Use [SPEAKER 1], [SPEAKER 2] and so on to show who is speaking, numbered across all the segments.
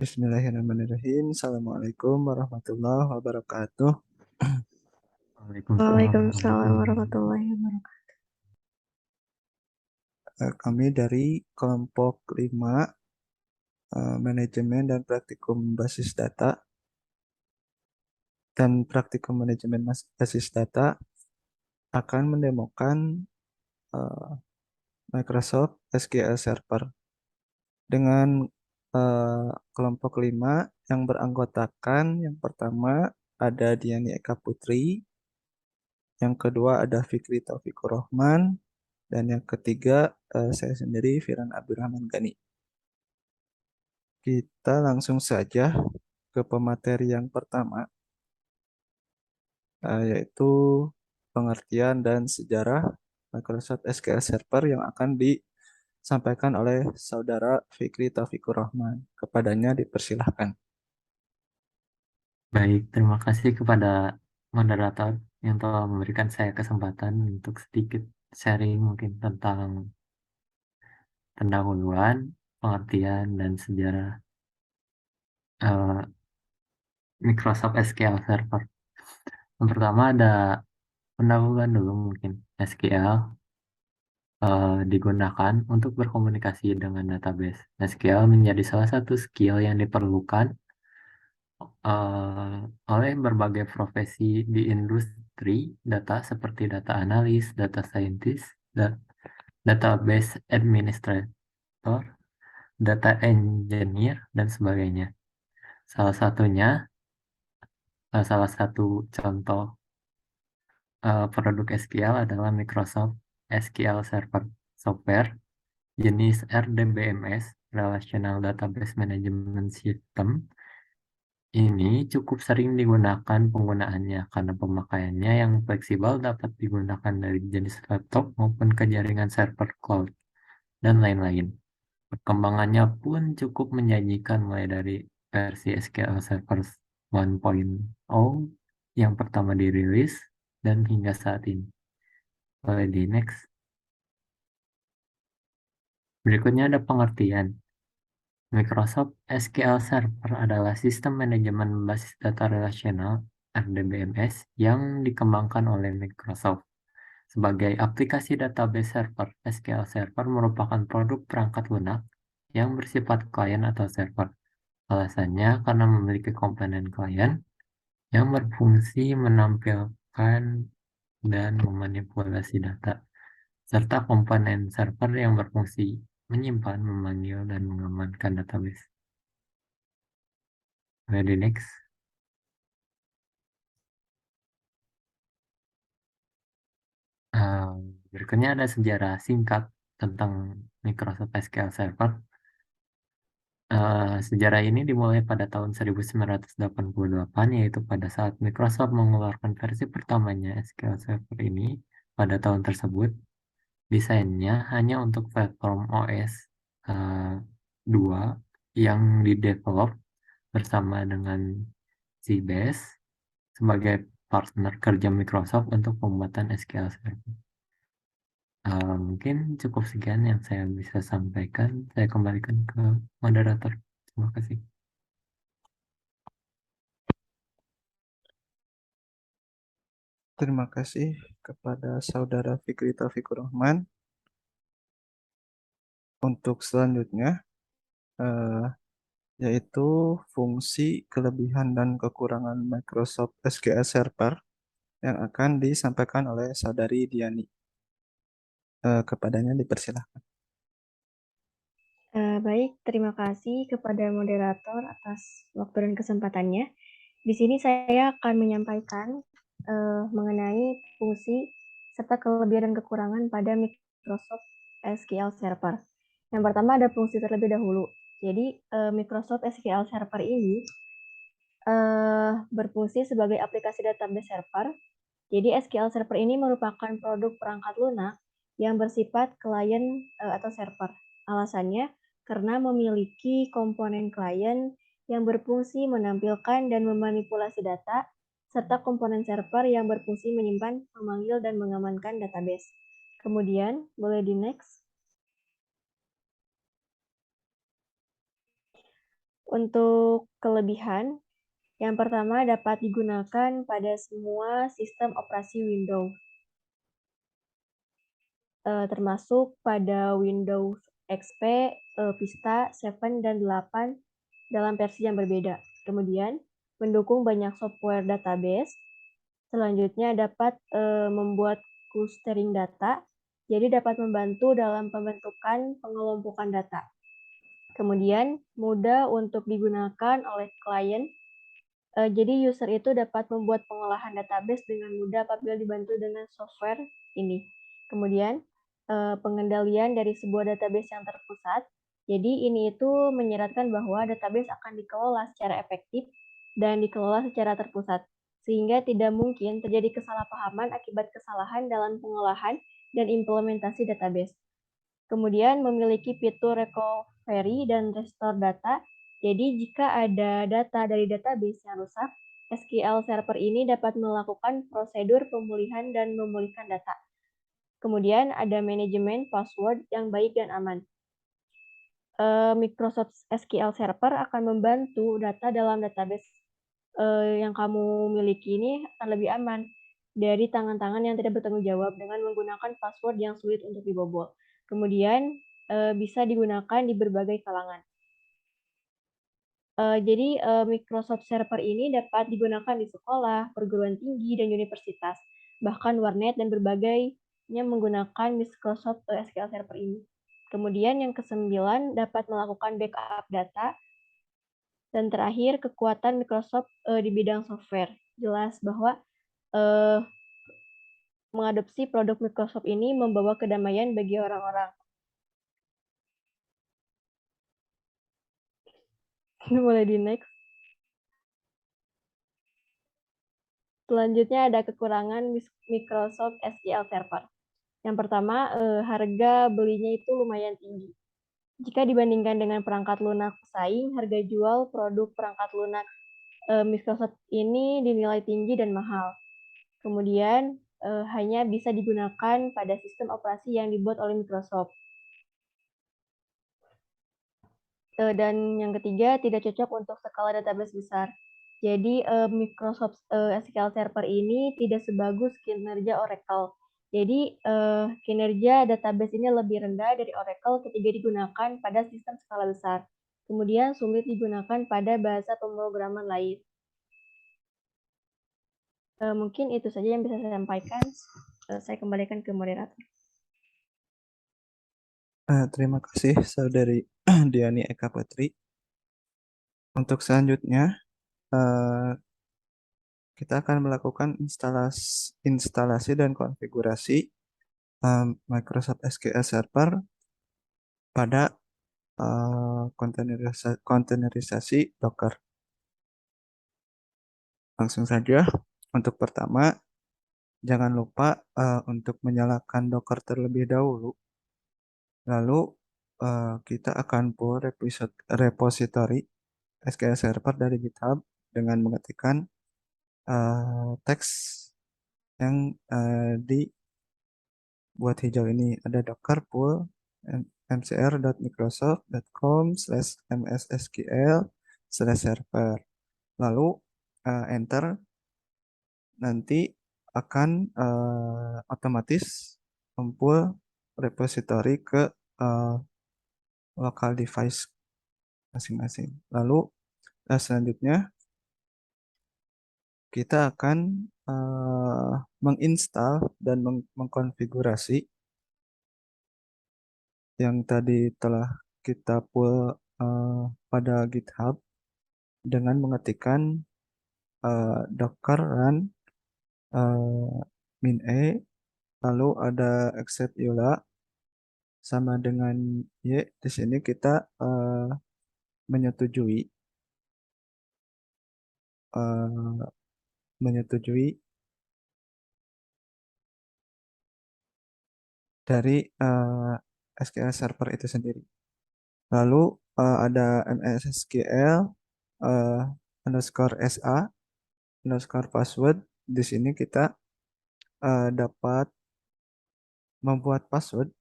[SPEAKER 1] Bismillahirrahmanirrahim. Assalamualaikum warahmatullahi wabarakatuh.
[SPEAKER 2] Waalaikumsalam
[SPEAKER 3] Waalaikumsalam
[SPEAKER 2] warahmatullahi wabarakatuh.
[SPEAKER 3] warahmatullahi wabarakatuh.
[SPEAKER 1] Kami dari kelompok 5 manajemen dan praktikum basis data dan praktikum manajemen basis data akan mendemokan eh, Microsoft SQL Server dengan kelompok 5 yang beranggotakan yang pertama ada Diani Eka Putri, yang kedua ada Fikri Taufikur Rahman, dan yang ketiga saya sendiri Firan Abdurrahman Gani. Kita langsung saja ke pemateri yang pertama, yaitu pengertian dan sejarah Microsoft SQL Server yang akan disampaikan oleh Saudara Fikri Taufikur Rahman. Kepadanya dipersilahkan.
[SPEAKER 2] Baik, terima kasih kepada moderator yang telah memberikan saya kesempatan untuk sedikit sharing mungkin tentang pendahuluan, pengertian, dan sejarah eh, Microsoft SQL Server. Yang pertama ada pendahuluan dulu mungkin. SQL digunakan untuk berkomunikasi dengan database. SQL menjadi salah satu skill yang diperlukan oleh berbagai profesi di industri data seperti data analis, data scientist, database administrator, data engineer, dan sebagainya. Salah satunya, salah satu contoh produk SQL adalah Microsoft SQL Server Software jenis RDBMS, Relational Database Management System. Ini cukup sering digunakan penggunaannya karena pemakaiannya yang fleksibel dapat digunakan dari jenis laptop maupun ke jaringan server cloud dan lain-lain. Perkembangannya pun cukup menjanjikan mulai dari versi SQL Server 1.0 yang pertama dirilis dan hingga saat ini. Boleh di next. Berikutnya ada pengertian. Microsoft SQL Server adalah sistem manajemen basis data relasional (RDBMS) yang dikembangkan oleh Microsoft. Sebagai aplikasi database server, SQL Server merupakan produk perangkat lunak yang bersifat klien atau server. Alasannya karena memiliki komponen klien yang berfungsi menampilkan dan memanipulasi data, serta komponen server yang berfungsi menyimpan, memanggil, dan mengamankan database. Ready next. Berikutnya ada sejarah singkat tentang Microsoft SQL Server. Sejarah ini dimulai pada tahun 1988, yaitu pada saat Microsoft mengeluarkan versi pertamanya SQL Server ini pada tahun tersebut. Desainnya hanya untuk platform OS 2 yang didevelop bersama dengan Sybase sebagai partner kerja Microsoft untuk pembuatan SQL Server. Mungkin cukup sekian yang saya bisa sampaikan. Saya kembalikan ke moderator. Terima kasih.
[SPEAKER 1] Terima kasih kepada Saudara Fikri Taufikur Rahman. Untuk selanjutnya, eh, yaitu fungsi, kelebihan, dan kekurangan Microsoft SQL Server yang akan disampaikan oleh Saudari Diani. Kepadanya dipersilahkan.
[SPEAKER 3] Baik, terima kasih kepada moderator atas waktu dan kesempatannya. Di sini saya akan menyampaikan mengenai fungsi serta kelebihan dan kekurangan pada Microsoft SQL Server. Yang pertama ada fungsi terlebih dahulu. Jadi Microsoft SQL Server ini berfungsi sebagai aplikasi database server. Jadi SQL Server ini merupakan produk perangkat lunak yang bersifat klien atau server. Alasannya karena memiliki komponen klien yang berfungsi menampilkan dan memanipulasi data, serta komponen server yang berfungsi menyimpan, memanggil, dan mengamankan database. Kemudian, boleh di next. Untuk kelebihan, yang pertama dapat digunakan pada semua sistem operasi Windows, termasuk pada Windows XP, Vista, 7, dan 8 dalam versi yang berbeda. Kemudian, mendukung banyak software database. Selanjutnya dapat membuat clustering data, jadi dapat membantu dalam pembentukan pengelompokan data. Kemudian, mudah untuk digunakan oleh klien. Jadi user itu dapat membuat pengolahan database dengan mudah apabila dibantu dengan software ini. Kemudian, pengendalian dari sebuah database yang terpusat. Jadi ini itu menyeratkan bahwa database akan dikelola secara efektif dan dikelola secara terpusat, sehingga tidak mungkin terjadi kesalahpahaman akibat kesalahan dalam pengolahan dan implementasi database. Kemudian memiliki fitur recovery dan restore data. Jadi jika ada data dari database yang rusak, SQL Server ini dapat melakukan prosedur pemulihan dan memulihkan data. Kemudian ada manajemen password yang baik dan aman. Microsoft SQL Server akan membantu data dalam database yang kamu miliki ini akan lebih aman dari tangan-tangan yang tidak bertanggung jawab dengan menggunakan password yang sulit untuk dibobol. Kemudian bisa digunakan di berbagai kalangan. Jadi Microsoft Server ini dapat digunakan di sekolah, perguruan tinggi, dan universitas. Bahkan warnet dan berbagainya menggunakan Microsoft SQL Server ini. Kemudian yang ke-9 dapat melakukan backup data. Dan terakhir, kekuatan Microsoft di bidang software. Jelas bahwa mengadopsi produk Microsoft ini membawa kedamaian bagi orang-orang. Boleh di next. Selanjutnya ada kekurangan Microsoft SQL Server. Yang pertama, harga belinya itu lumayan tinggi. Jika dibandingkan dengan perangkat lunak pesaing, harga jual produk perangkat lunak Microsoft ini dinilai tinggi dan mahal. Kemudian, hanya bisa digunakan pada sistem operasi yang dibuat oleh Microsoft. Dan yang ketiga, tidak cocok untuk skala database besar. Jadi Microsoft SQL Server ini tidak sebagus kinerja Oracle. Jadi kinerja database ini lebih rendah dari Oracle ketika digunakan pada sistem skala besar. Kemudian sulit digunakan pada bahasa pemrograman lain. Mungkin itu saja yang bisa saya sampaikan. Saya kembalikan ke moderator.
[SPEAKER 1] Terima kasih Saudari Diani Eka Putri. Untuk selanjutnya, eh, kita akan melakukan instalasi dan konfigurasi Microsoft SQL Server pada kontainerisasi Docker. Langsung saja, untuk pertama, jangan lupa untuk menyalakan Docker terlebih dahulu. Lalu kita akan pull repository SQL Server dari GitHub dengan mengetikkan teks yang dibuat hijau ini. Ada docker pull mcr.microsoft.com/mssql/server. Lalu enter, nanti akan otomatis mempull repository ke local device masing-masing. Lalu selanjutnya kita akan menginstal dan mengkonfigurasi yang tadi telah kita pull pada GitHub dengan mengetikkan docker run min e, lalu ada exec eula sama dengan y. Di sini kita menyetujui uh, menyetujui dari SQL Server itu sendiri. Lalu ada MSSQL _sa _password. Di sini kita dapat membuat password,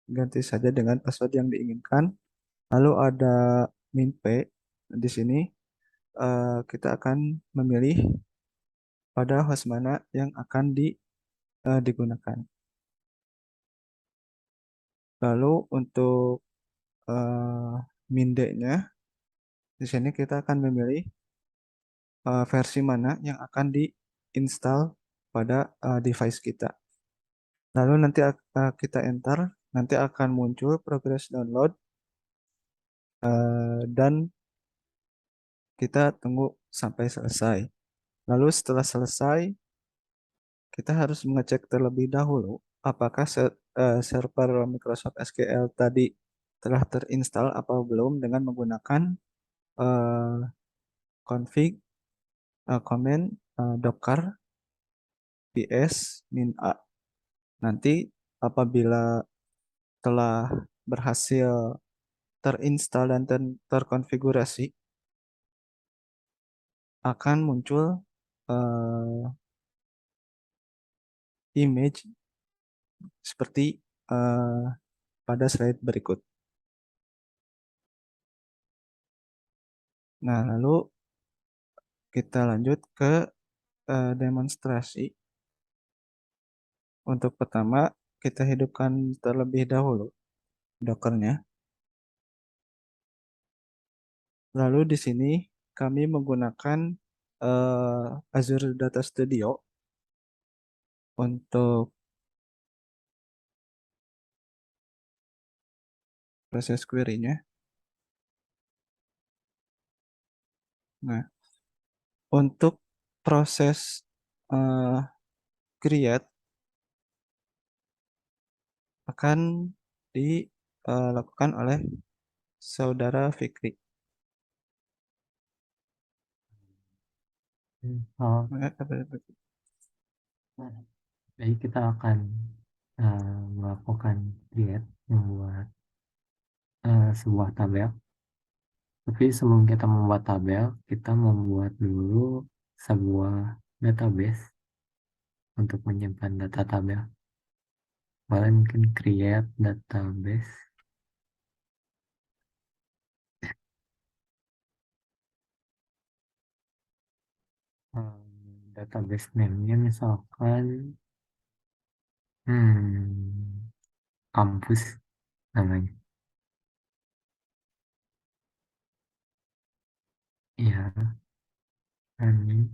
[SPEAKER 1] ganti saja dengan password yang diinginkan. Lalu ada min p, Di sini kita akan memilih pada host mana yang akan digunakan. Lalu untuk Minde-nya, di sini kita akan memilih versi mana yang akan diinstal pada device kita. Lalu nanti kita enter, nanti akan muncul progress download dan kita tunggu sampai selesai. Lalu setelah selesai, kita harus mengecek terlebih dahulu apakah server Microsoft SQL tadi telah terinstall atau belum dengan menggunakan eh, config command docker ps min a. Nanti apabila telah berhasil terinstall dan terkonfigurasi, akan muncul eh, image seperti eh, pada slide berikut. Nah, lalu kita lanjut ke demonstrasi. Untuk pertama, kita hidupkan terlebih dahulu Dockernya. Lalu di sini kami menggunakan Azure Data Studio untuk proses query-nya. Nah, untuk proses eh, create akan dilakukan oleh saudara Fikri.
[SPEAKER 2] Oh,
[SPEAKER 1] Nah,
[SPEAKER 2] jadi kita akan melakukan create, membuat sebuah tabel. Tapi sebelum kita membuat tabel, kita membuat dulu sebuah database untuk menyimpan data tabel. Kalian mungkin create database. Database name-nya misalkan kampus namanya. Ya, ini.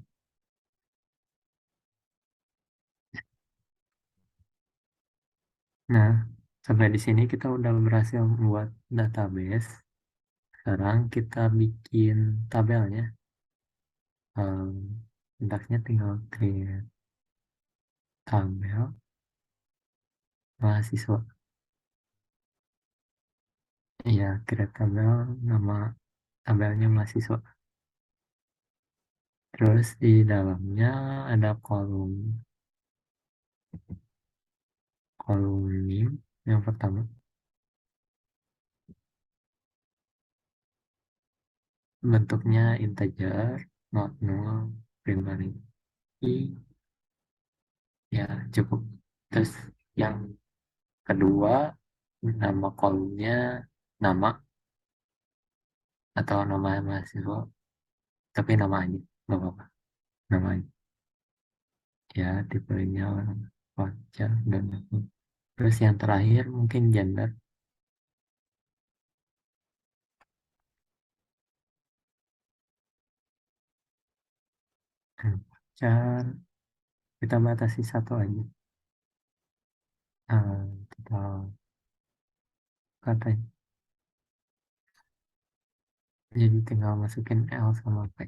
[SPEAKER 2] Nah, sampai di sini kita udah berhasil membuat database. Sekarang kita bikin tabelnya. Sintaksnya tinggal create tabel mahasiswa. Iya, create tabel, nama tabelnya mahasiswa. Terus di dalamnya ada kolom name yang pertama. Bentuknya integer, not null, primary. Ya, cukup. Terus yang kedua, nama kolomnya nama atau nama mahasiswa, tapi nama aja, nggak apa-apa, nama aja. Ya, tipenya wajar dan lain. Terus yang terakhir mungkin gender. Wajar, kita batasi satu aja. Total katanya. Jadi tinggal masukin L sama P.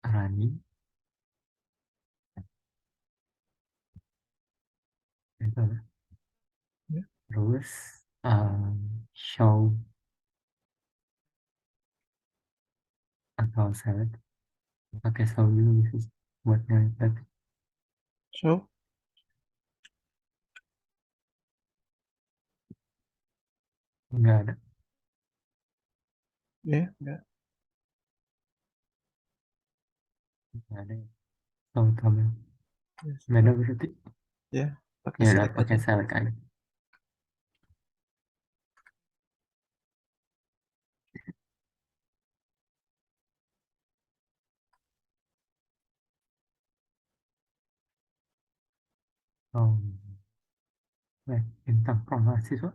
[SPEAKER 2] Rani. Gitu.
[SPEAKER 1] Ya.
[SPEAKER 2] Terus show atau select. Pakai show dulu bisa buat ngeliat.
[SPEAKER 1] So,
[SPEAKER 2] Nggak ada.
[SPEAKER 1] ya, ya,
[SPEAKER 2] Nggak ada ya. Show tabel.
[SPEAKER 1] ya,
[SPEAKER 2] Nggak ada berarti.
[SPEAKER 1] ya, pakai
[SPEAKER 2] Ya udah
[SPEAKER 1] select
[SPEAKER 2] pakai
[SPEAKER 1] aja.
[SPEAKER 2] select aja. Oh, tentang mahasiswa.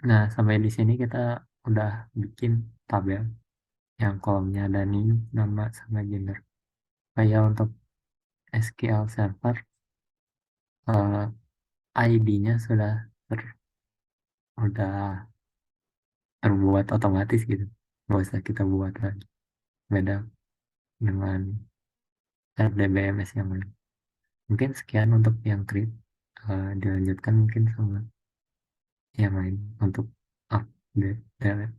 [SPEAKER 2] Nah, sampai di sini kita udah bikin tabel yang kolomnya ada NIM, nama, sama gender. Kayak untuk SQL Server, ID-nya udah terbuat otomatis gitu. Nggak usah kita buat lagi. Beda dengan RDBMS yang lain. Mungkin sekian untuk yang create. Dilanjutkan mungkin sama yang lain untuk update delete.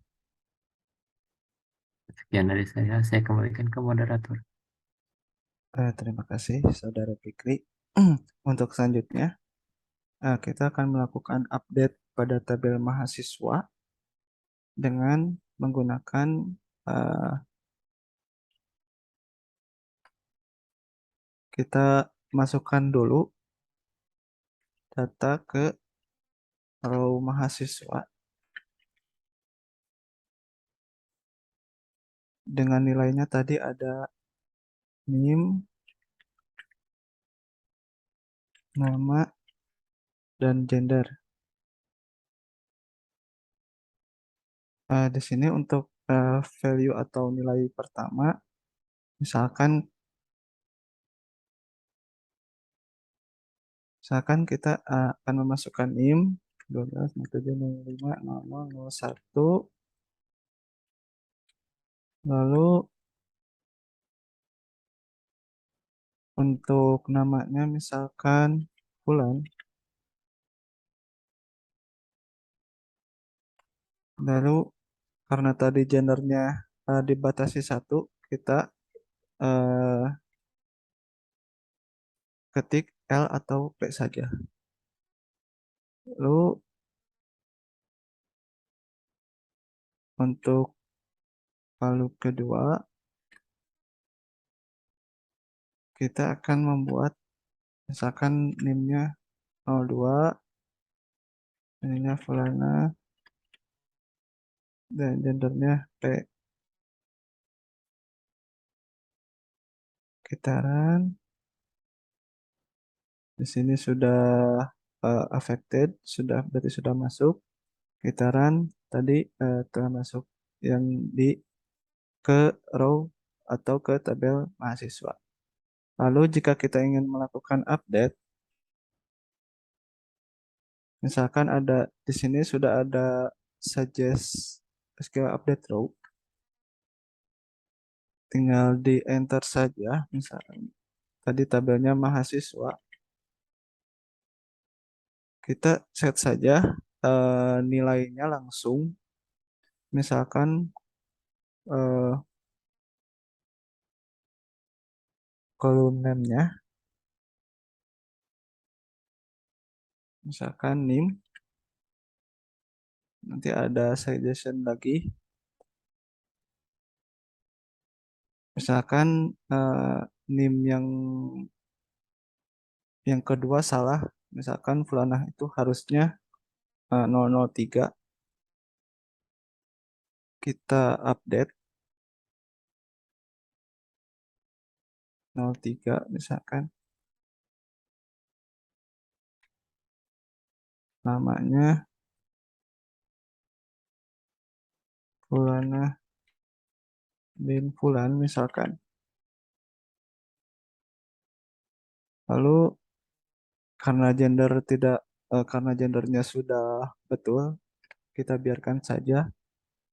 [SPEAKER 2] Sekian dari saya kembalikan ke moderator.
[SPEAKER 1] Terima kasih Saudara Fikri. Untuk selanjutnya, kita akan melakukan update pada tabel mahasiswa dengan menggunakan eh, kita masukkan dulu data ke row mahasiswa dengan nilainya tadi ada NIM, nama, dan gender. Di sini untuk value atau nilai pertama, misalkan kita akan memasukkan NIM 12.07.05.0001, lalu untuk namanya misalkan bulan, lalu karena tadi gendernya dibatasi satu, kita eh, ketik L atau P saja. Lalu untuk palu kedua, kita akan membuat misalkan NIM-nya 02, ininya Fulana, dan gendernya P. Kitaran di sini sudah affected, sudah berarti sudah masuk. Kitaran tadi telah masuk yang di ke row atau ke tabel mahasiswa. Lalu jika kita ingin melakukan update, misalkan ada di sini sudah ada suggest SQL update row, tinggal di enter saja. Misalkan tadi tabelnya mahasiswa, kita set saja nilainya langsung. Misalkan eh, kolom name-nya, misalkan NIM, nanti ada suggestion lagi. Misalkan NIM yang kedua salah, misalkan Fulanah itu harusnya 003, kita update 03 misalkan, namanya Fulanah bin Fulan misalkan. Lalu karena gendernya sudah betul, kita biarkan saja.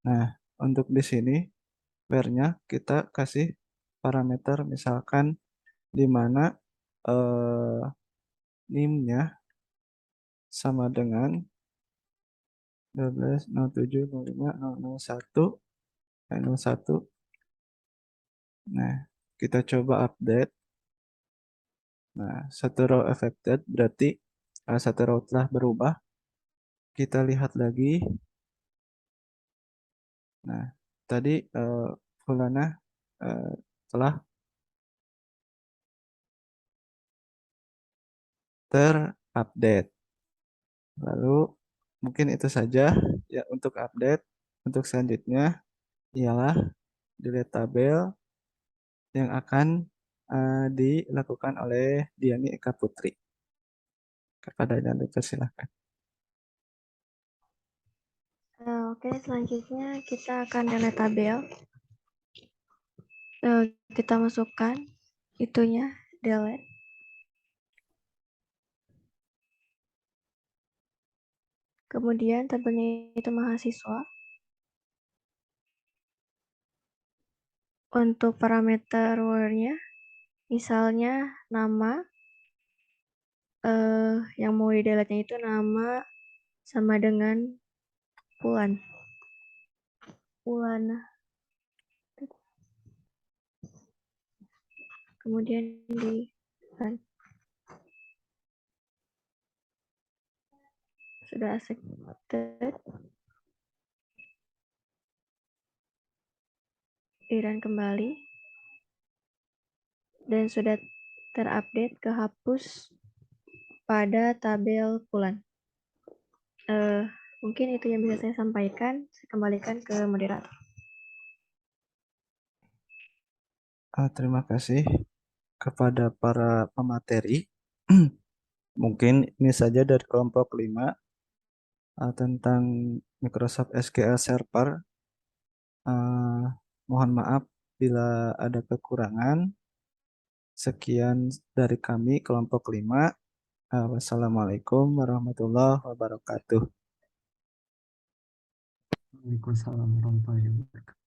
[SPEAKER 1] Nah, untuk di sini where-nya kita kasih parameter misalkan di mana eh, NIM-nya sama dengan 12.07.05.001. Nah, kita coba update. Nah, satu row affected berarti satu row telah berubah. Kita lihat lagi. Nah, tadi Fulana eh, telah terupdate. Lalu mungkin itu saja ya untuk update. Untuk selanjutnya ialah delete tabel yang akan dilakukan oleh Diani Eka Putri. Kepadanya dipersilahkan.
[SPEAKER 3] Oke, selanjutnya kita akan delete tabel. Kita masukkan itunya, delete. Kemudian tabelnya itu mahasiswa. Untuk parameter word-nya, misalnya nama, yang mau di delete-nya itu nama sama dengan bulan. Kemudian di sudah accepted, di-run kembali, dan sudah terupdate kehapus pada tabel bulan. Mungkin itu yang bisa saya sampaikan. Saya kembalikan ke moderator.
[SPEAKER 1] Terima kasih kepada para pemateri. Mungkin ini saja dari kelompok 5 tentang Microsoft SQL Server. Mohon maaf bila ada kekurangan. Sekian dari kami kelompok 5. Wassalamualaikum warahmatullahi wabarakatuh.
[SPEAKER 2] Waalaikumsalam warahmatullahi wabarakatuh.